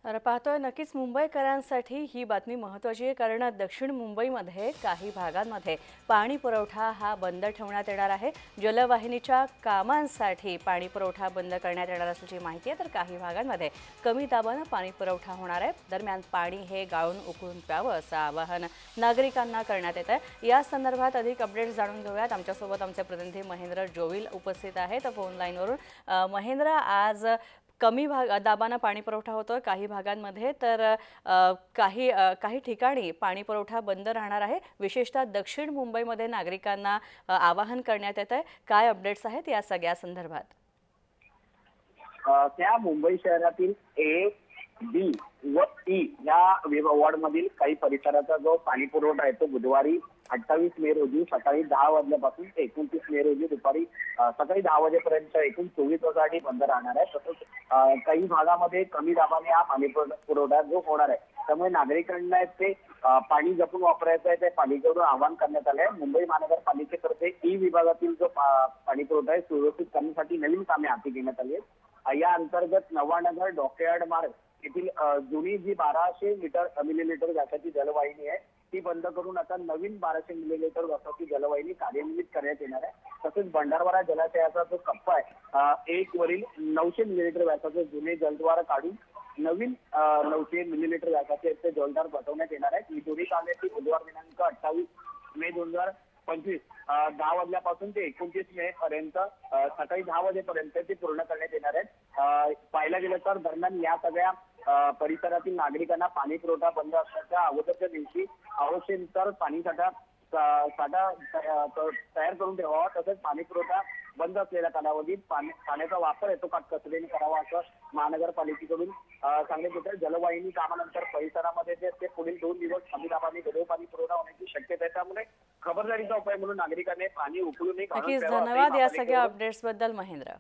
तर पाहतोय नक्कीच मुंबईकरांसाठी ही बातमी महत्त्वाची आहे, कारण दक्षिण मुंबईमध्ये काही भागांमध्ये पाणी पुरवठा हा बंद ठेवण्यात येणार आहे। जलवाहिनीच्या कामांसाठी पाणी पुरवठा बंद करण्यात येणार असल्याची माहिती आहे। तर काही भागांमध्ये कमी दाबानं पाणी पुरवठा होणार आहे। दरम्यान पाणी हे गाळून उकळून प्यावं असं आवाहन नागरिकांना करण्यात येत आहे। या संदर्भात अधिक अपडेट्स जाणून घेऊयात। आमच्यासोबत आमचे प्रतिनिधी महेंद्र जोविल उपस्थित आहेत फोन लाईनवरून। महेंद्र, आज कमी दाबानं पाणी पुरवठा होतोय काही भागांमध्ये, तर काही ठिकाणी पाणी पुरवठा बंद राहणार आहे। विशेषतः दक्षिण मुंबईमध्ये नागरिकांना आवाहन करण्यात येत आहे। काय अपडेट्स आहेत या सगळ्या संदर्भात? त्या मुंबई शहरातील ए, बी व ई या वॉर्डमधील काही परिसराचा जो पाणी पुरवठा आहे तो बुधवारी 28 मे रोजी सकाळी 10 वाजल्यापासून ते 29 मे रोजी दुपारी सकाळी 10 वाजेपर्यंत एकूण 24 तासासाठी बंद राहणार आहे। तसंच काही भागामध्ये कमी दाबाने हा पाणी पुरवठा जो होणार आहे, त्यामुळे नागरिकांना ते पाणी जपून वापरायचं आहे, ते पालिकेकडून आवाहन करण्यात आलं आहे। मुंबई महानगरपालिकेतर्फे ई विभागातील जो पाणी पुरवठा आहे सुरक्षित करण्यासाठी नवीन कामे हाती घेण्यात आली आहेत। या अंतर्गत नवानगर डॉकयार्ड मार्ग येथील जुनी जी 1200 मिलीलीटर व्यासाची जलवाहिनी आहे ती बंद करून आता नवीन 1200 मिलीलीटर व्यासाची जलवाहिनी कार्यान्वित करण्यात येणार आहे। तसेच भंडारवारा जलाशयाचा जो कप्पा आहे एक वरील 900 मिलीलीटर व्यासाचे जुने जलद्वार काढून नवीन 900 मिलीलीटर व्यासाचे ते जलदार बसवण्यात येणार आहेत। ही दोन्ही कामे बुधवार दिनांक 28 मे 2025 10 वाजल्यापासून ते 29 मे पर्यंत सकाळी 10 वाजेपर्यंत ते पूर्ण करण्यात येणार आहेत। पाहायला गेलं तर दरम्यान या सगळ्या परिसरातील नागरिकांना पाणी पुरवठा बंद असण्याच्या अगोदरच्या दिवशी आवश्यक तर पाणी साठा तयार करून ठेवावा। तसेच पाणी पुरवठा बंद असलेल्या कालावधीत पाण्याचा वापर आहे तो काटकसरीने करावा असं महानगरपालिकेकडून सांगण्यात येतं। जलवाहिनी कामानंतर परिसरामध्ये ते पुढील 2 दिवस कमी दाबाने गढूळ पाणी पुरवठा होण्याची शक्यता आहे। त्यामुळे खबरदारीचा उपाय म्हणून नागरिकांनी पाणी उकळून नक्कीच धन्यवाद या सगळ्या अपडेट्स बद्दल महेंद्र।